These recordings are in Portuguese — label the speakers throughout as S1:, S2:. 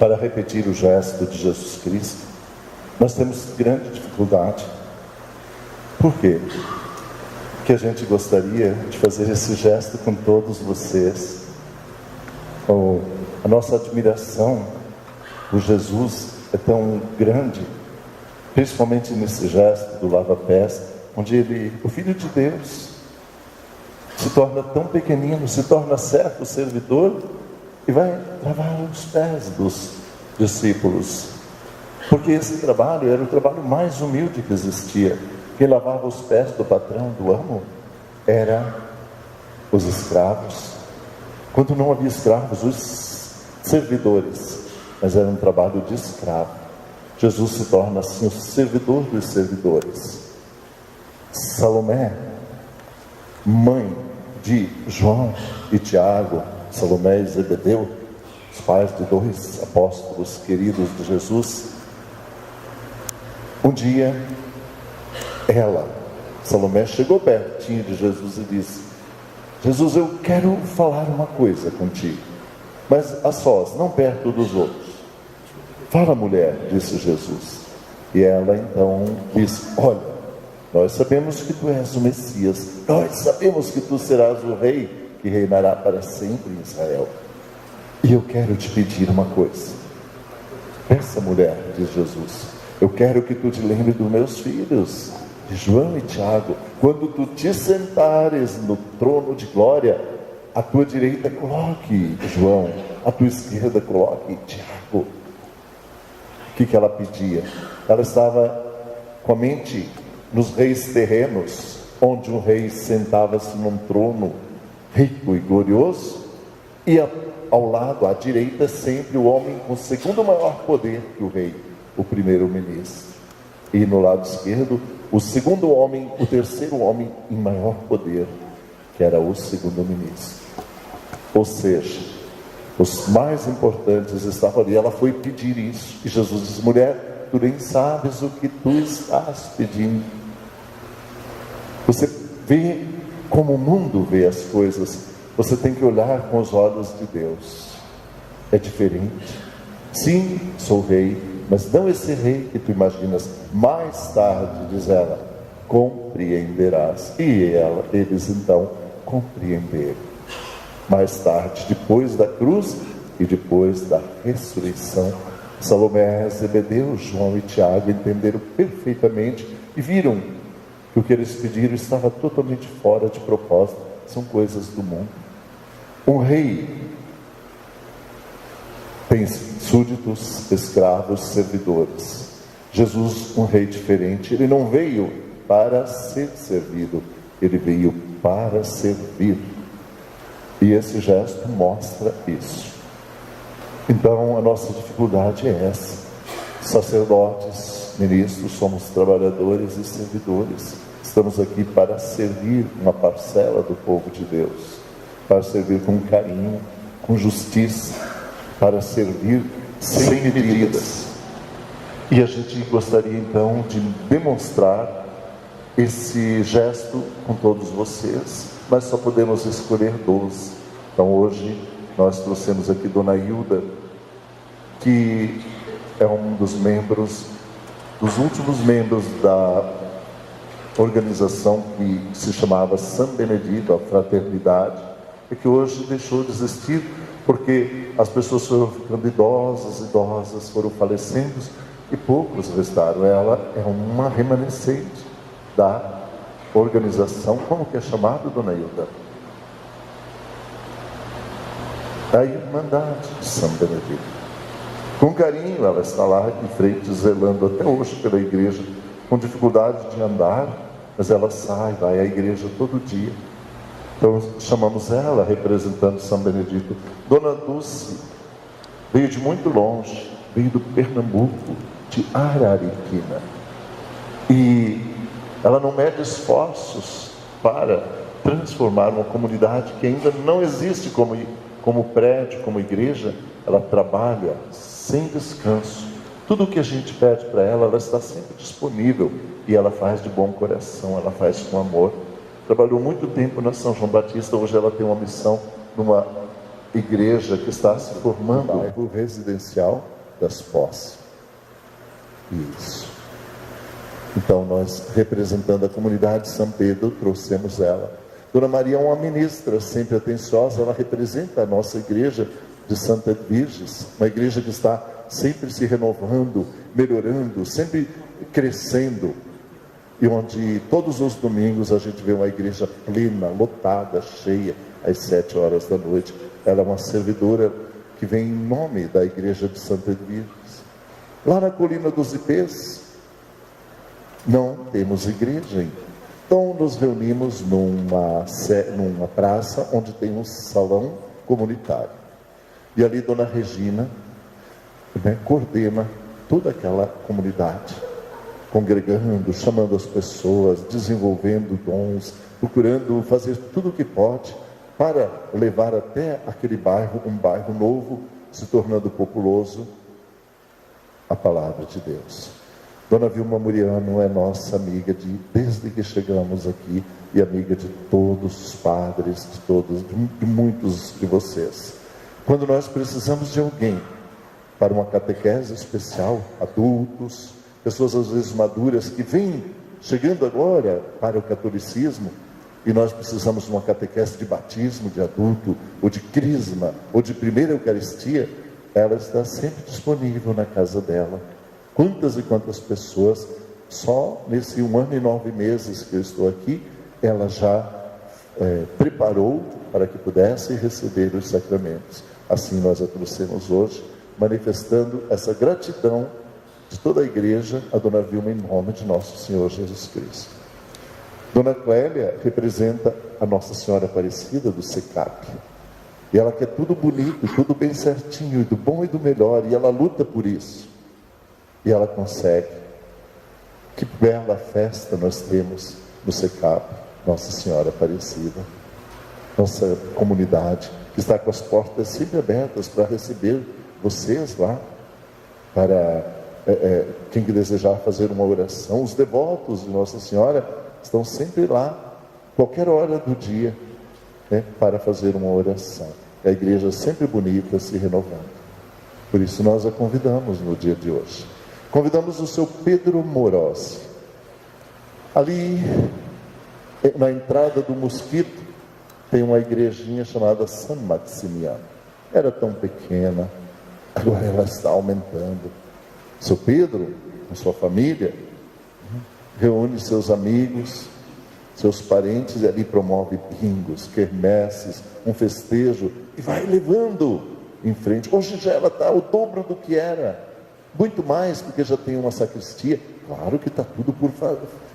S1: para repetir o gesto de Jesus Cristo, nós temos grande dificuldade. Por quê? Porque a gente gostaria de fazer esse gesto com todos vocês. A nossa admiração por Jesus é tão grande, principalmente nesse gesto do lava-pés, onde ele, o Filho de Deus, se torna tão pequenino, se torna servo, servidor, e vai lavar os pés dos discípulos. Porque esse trabalho era o trabalho mais humilde que existia. Quem lavava os pés do patrão, do amo, eram os escravos. Quando não havia escravos, os servidores, mas era um trabalho de escravo. Jesus se torna assim o servidor dos servidores. Salomé, mãe de João e Tiago, Salomé e Zebedeu, os pais de dois apóstolos queridos de Jesus, um dia Salomé, chegou pertinho de Jesus e disse: Jesus, eu quero falar uma coisa contigo, mas a sós, não perto dos outros. Fala, mulher, disse Jesus. E ela então disse: olha, nós sabemos que tu és o Messias, nós sabemos que tu serás o rei que reinará para sempre em Israel. E eu quero te pedir uma coisa. Peça, mulher, diz Jesus, eu quero que tu te lembre dos meus filhos, de João e Tiago. Quando tu te sentares no trono de glória, à tua direita coloque João, à tua esquerda coloque Tiago. O que ela pedia? Ela estava com a mente nos reis terrenos, onde um rei sentava-se num trono rico e glorioso, e ao lado, à direita, sempre o homem com o segundo maior poder que o rei, o primeiro-ministro. E no lado esquerdo, o segundo homem, o terceiro homem em maior poder, que era o segundo-ministro. Ou seja, os mais importantes estavam ali. Ela foi pedir isso, e Jesus disse: mulher, tu nem sabes o que tu estás pedindo. Você vê como o mundo vê as coisas, você tem que olhar com os olhos de Deus. É diferente. Sim, sou rei, mas não esse rei que tu imaginas. Mais tarde, diz ela, compreenderás. E eles então compreenderam. Mais tarde, depois da cruz e depois da ressurreição, Salomé, Zebedeu, João e Tiago entenderam perfeitamente e viram que o que eles pediram estava totalmente fora de propósito. São coisas do mundo. Um rei tem súditos, escravos, servidores. Jesus, um rei diferente, ele não veio para ser servido, ele veio para servir. E esse gesto mostra isso. Então a nossa dificuldade é essa. Sacerdotes, ministros, somos trabalhadores e servidores. Estamos aqui para servir uma parcela do povo de Deus, para servir com carinho, com justiça, para servir sem medidas. E a gente gostaria então de demonstrar esse gesto com todos vocês, mas só podemos escolher 12. Então hoje nós trouxemos aqui Dona Hilda, que é um dos membros, dos últimos membros da organização que se chamava San Benedito, a Fraternidade, e que hoje deixou de existir porque as pessoas foram ficando idosas, foram falecendo e poucos restaram. Ela é uma remanescente da organização. Como que é chamado, Dona Hilda? A Irmandade de São Benedito. Com carinho, ela está lá em frente, zelando até hoje pela igreja, com dificuldade de andar, mas ela sai, vai à igreja todo dia. Então chamamos ela, representando São Benedito. Dona Dulce veio de muito longe, veio do Pernambuco, de Arariquina, e ela não mede esforços para transformar uma comunidade que ainda não existe como prédio, como igreja. Ela trabalha sem descanso. Tudo o que a gente pede para ela, ela está sempre disponível, e ela faz de bom coração, ela faz com amor. Trabalhou muito tempo na São João Batista. Hoje ela tem uma missão numa igreja que está se formando no bairro residencial das Posses. Isso. Então, nós, representando a comunidade de São Pedro, trouxemos ela. Dona Maria é uma ministra sempre atenciosa, ela representa a nossa igreja de Santa Virgens, uma igreja que está sempre se renovando, melhorando, sempre crescendo, e onde todos os domingos a gente vê uma igreja plena, lotada, cheia, às 7 horas da noite. Ela é uma servidora que vem em nome da igreja de Santa Virgens. Lá na Colina dos Ipês, não temos igreja ainda. Então nos reunimos numa praça onde tem um salão comunitário. E ali Dona Regina, coordena toda aquela comunidade, congregando, chamando as pessoas, desenvolvendo dons, procurando fazer tudo o que pode para levar até aquele bairro, um bairro novo, se tornando populoso, a palavra de Deus. Dona Vilma Muriano é nossa amiga desde que chegamos aqui, e amiga de todos os padres, de muitos de vocês. Quando nós precisamos de alguém para uma catequese especial, adultos, pessoas às vezes maduras que vêm chegando agora para o catolicismo, e nós precisamos de uma catequese de batismo de adulto, ou de crisma, ou de primeira Eucaristia, ela está sempre disponível na casa dela. Quantas e quantas pessoas, só nesse 1 ano e 9 meses que eu estou aqui, ela já preparou para que pudesse receber os sacramentos. Assim nós a trouxemos hoje, manifestando essa gratidão de toda a igreja a Dona Vilma, em nome de nosso Senhor Jesus Cristo. Dona Clélia representa a Nossa Senhora Aparecida do SECAP, e ela quer tudo bonito, tudo bem certinho, e do bom e do melhor, e ela luta por isso, e ela consegue. Que bela festa nós temos no SECAP, Nossa Senhora Aparecida, nossa comunidade que está com as portas sempre abertas para receber vocês lá, para quem que desejar fazer uma oração. Os devotos de Nossa Senhora estão sempre lá, qualquer hora do dia, para fazer uma oração. A igreja sempre bonita, se renovando. Por isso nós a convidamos no dia de hoje. Convidamos o seu Pedro Morossi. Ali, na entrada do Mosquito, tem uma igrejinha chamada São Maximiano. Era tão pequena, agora ela está aumentando. Seu Pedro, com sua família, reúne seus amigos, seus parentes, e ali promove bingos, quermesses, um festejo, e vai levando em frente. Hoje já ela está o dobro do que era, muito mais, porque já tem uma sacristia. Claro que está tudo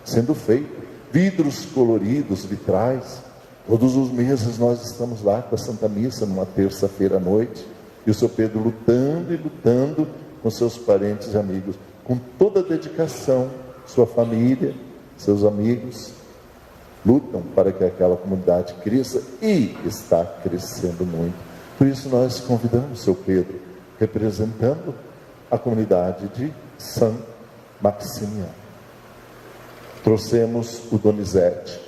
S1: sendo feito, vidros coloridos, vitrais. Todos os meses nós estamos lá com a Santa Missa, numa terça-feira à noite, e o seu Pedro lutando e lutando com seus parentes e amigos, com toda a dedicação. Sua família, seus amigos, lutam para que aquela comunidade cresça, e está crescendo muito. Por isso nós convidamos o seu Pedro, representando a comunidade de São Maximiano. Trouxemos o Donizete.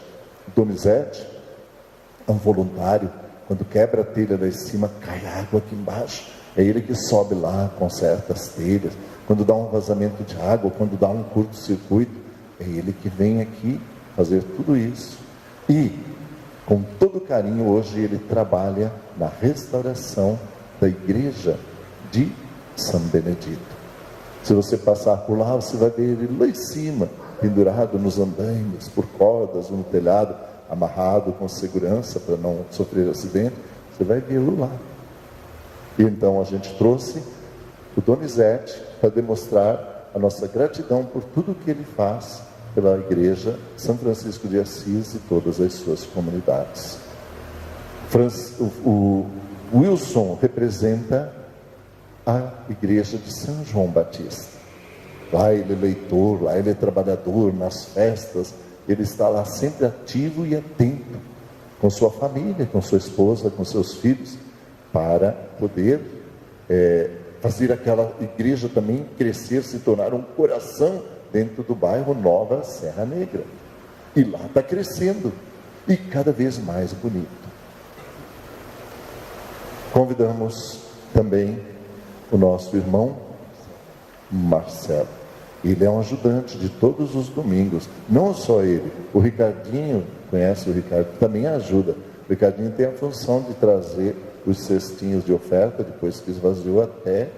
S1: O Donizete é um voluntário. Quando quebra a telha lá em cima, cai água aqui embaixo. É ele que sobe lá, conserta as telhas. Quando dá um vazamento de água, quando dá um curto-circuito, é ele que vem aqui fazer tudo isso. E, com todo carinho, hoje ele trabalha na restauração da igreja de São Benedito. Se você passar por lá, você vai ver ele lá em cima, pendurado nos andaimes, por cordas, no telhado, amarrado com segurança para não sofrer acidente. Você vai vê-lo lá. E então a gente trouxe o Donizete para demonstrar a nossa gratidão por tudo que ele faz pela igreja São Francisco de Assis e todas as suas comunidades. O Wilson representa a igreja de São João Batista. Lá ele é leitor, lá ele é trabalhador, nas festas, ele está lá sempre ativo e atento, com sua família, com sua esposa, com seus filhos, para poder fazer aquela igreja também crescer, se tornar um coração dentro do bairro Nova Serra Negra. E lá está crescendo, e cada vez mais bonito. Convidamos também o nosso irmão Marcelo. Ele é um ajudante de todos os domingos. Não só ele, o Ricardinho, conhece o Ricardo, também ajuda. O Ricardinho tem a função de trazer os cestinhos de oferta, depois que esvaziou, até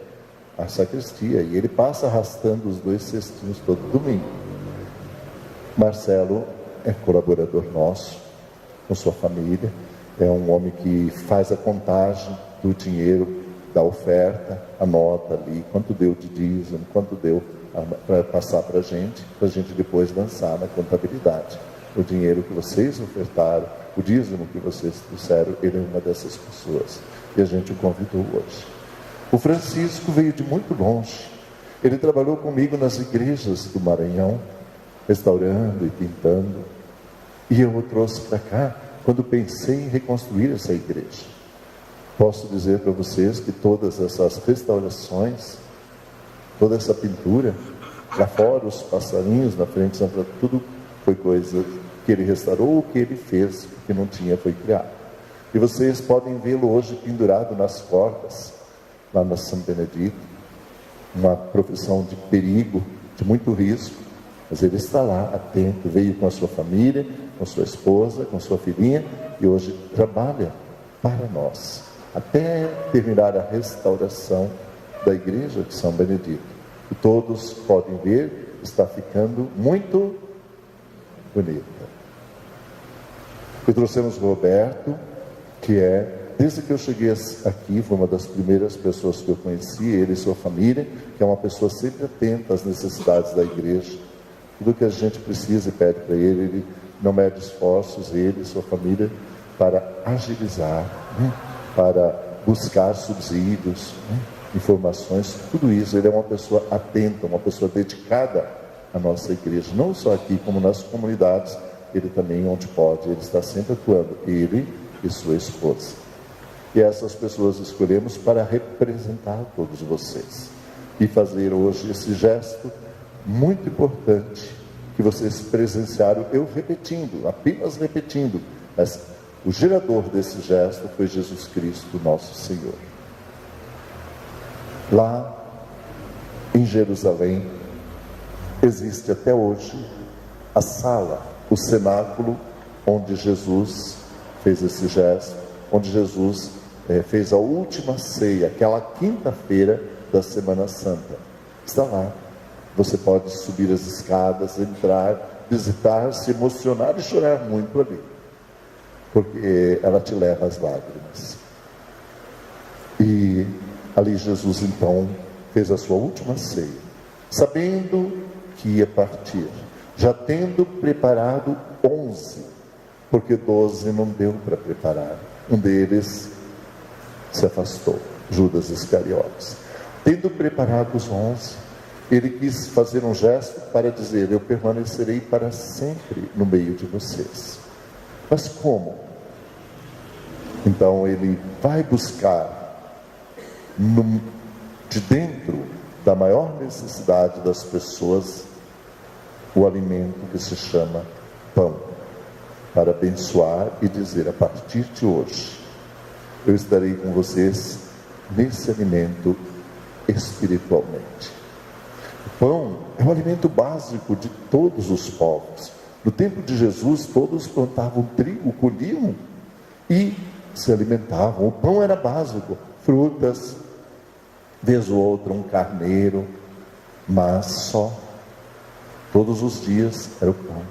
S1: a sacristia. E ele passa arrastando os 2 cestinhos todo domingo. Marcelo é colaborador nosso, com sua família. É um homem que faz a contagem do dinheiro, da oferta, anota ali quanto deu de dízimo, quanto deu para passar para a gente depois lançar na contabilidade. O dinheiro que vocês ofertaram, o dízimo que vocês trouxeram, ele é uma dessas pessoas. E a gente o convidou hoje. O Francisco veio de muito longe. Ele trabalhou comigo nas igrejas do Maranhão, restaurando e pintando. E eu o trouxe para cá quando pensei em reconstruir essa igreja. Posso dizer para vocês que todas essas restaurações, toda essa pintura, lá fora os passarinhos na frente de São Francisco, tudo foi coisa que ele restaurou, o que ele fez, o que não tinha foi criado. E vocês podem vê-lo hoje pendurado nas portas, lá na São Benedito, uma profissão de perigo, de muito risco, mas ele está lá, atento, veio com a sua família, com sua esposa, com sua filhinha, e hoje trabalha para nós, até terminar a restauração da igreja de São Benedito. E todos podem ver, está ficando muito bonita. E trouxemos o Roberto, que desde que eu cheguei aqui, foi uma das primeiras pessoas que eu conheci, ele e sua família, que é uma pessoa sempre atenta às necessidades da igreja. Tudo que a gente precisa e pede para ele não mede esforços, ele e sua família, para agilizar, para buscar subsídios, informações, tudo isso. Ele é uma pessoa atenta, uma pessoa dedicada à nossa igreja, não só aqui, como nas comunidades. Ele também, onde pode, ele está sempre atuando, ele e sua esposa. E essas pessoas escolhemos para representar todos vocês e fazer hoje esse gesto muito importante que vocês presenciaram, eu repetindo, apenas repetindo, mas o gerador desse gesto foi Jesus Cristo, nosso Senhor. Lá em Jerusalém existe até hoje a sala, o cenáculo onde Jesus fez esse gesto, onde Jesus fez a última ceia, aquela quinta-feira da Semana Santa. Está lá. Você pode subir as escadas, entrar, visitar, se emocionar e chorar muito ali, porque ela te leva às lágrimas. E ali Jesus então fez a sua última ceia, sabendo que ia partir, já tendo preparado 11, porque 12 não deu para preparar. Um deles se afastou, Judas Iscariotes. Tendo preparado os 11, ele quis fazer um gesto para dizer: eu permanecerei para sempre no meio de vocês. Mas como? Então ele vai buscar de dentro da maior necessidade das pessoas o alimento que se chama pão, para abençoar e dizer: a partir de hoje eu estarei com vocês nesse alimento espiritualmente. O pão é o alimento básico de todos os povos. No tempo de Jesus, todos plantavam trigo, colhiam e se alimentavam. O pão era básico, frutas, vez ou outra um carneiro, mas só. Todos os dias era o pão.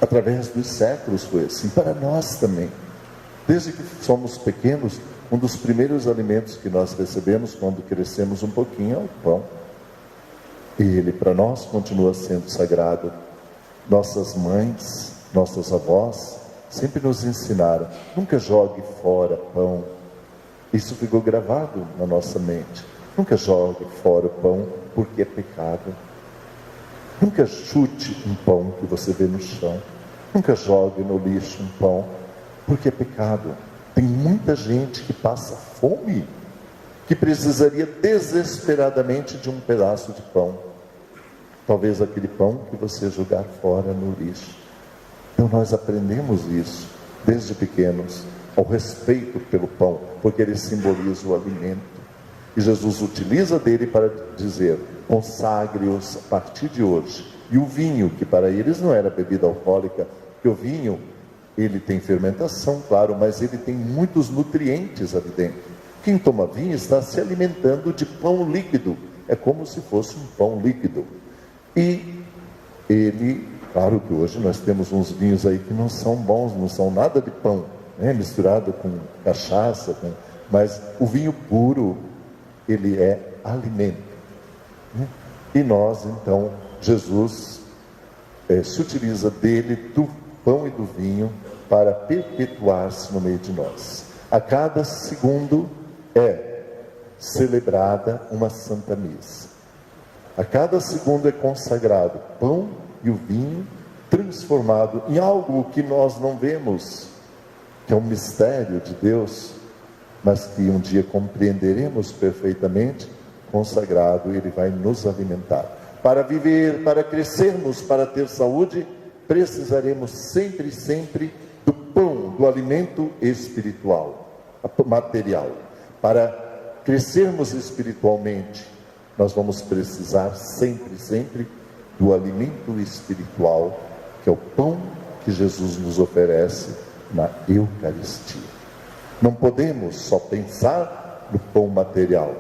S1: Através dos séculos foi assim, para nós também. Desde que somos pequenos, um dos primeiros alimentos que nós recebemos quando crescemos um pouquinho é o pão. E ele para nós continua sendo sagrado. Nossas mães, nossas avós sempre nos ensinaram: nunca jogue fora pão. Isso ficou gravado na nossa mente. Nunca jogue fora o pão, porque é pecado. Nunca chute um pão que você vê no chão. Nunca jogue no lixo um pão, porque é pecado. Tem muita gente que passa fome, que precisaria desesperadamente de um pedaço de pão. Talvez aquele pão que você jogar fora no lixo. Então nós aprendemos isso desde pequenos. ao respeito pelo pão, porque ele simboliza o alimento. E Jesus utiliza dele para dizer: consagre-os a partir de hoje. E o vinho, que para eles não era bebida alcoólica, porque o vinho, ele tem fermentação, claro, mas ele tem muitos nutrientes ali dentro. Quem toma vinho está se alimentando de pão líquido, é como se fosse um pão líquido. E ele, claro que hoje nós temos uns vinhos aí que não são bons, não são nada de pão, né? Misturado com cachaça, mas o vinho puro, ele é alimento, né? E nós, então, Jesus se utiliza dele, do pão e do vinho, para perpetuar-se no meio de nós. A cada segundo é celebrada uma Santa Missa. A cada segundo é consagrado o pão e o vinho, transformado em algo que nós não vemos, que é um mistério de Deus, mas que um dia compreenderemos perfeitamente. Consagrado, ele vai nos alimentar. Para viver, para crescermos, para ter saúde, precisaremos sempre do pão, do alimento espiritual, material. Para crescermos espiritualmente, nós vamos precisar sempre do alimento espiritual, que é o pão que Jesus nos oferece na Eucaristia. Não podemos só pensar no pão material.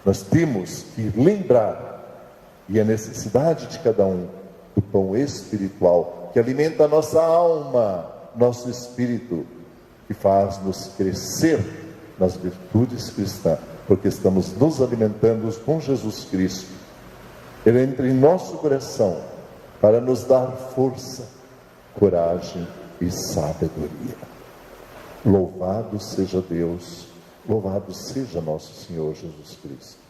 S1: Nós temos que lembrar, e a necessidade de cada um, do pão espiritual, que alimenta a nossa alma, nosso espírito, que faz-nos crescer nas virtudes cristãs, porque estamos nos alimentando com Jesus Cristo. Ele entra em nosso coração para nos dar força, coragem e sabedoria. Louvado seja Deus, louvado seja nosso Senhor Jesus Cristo.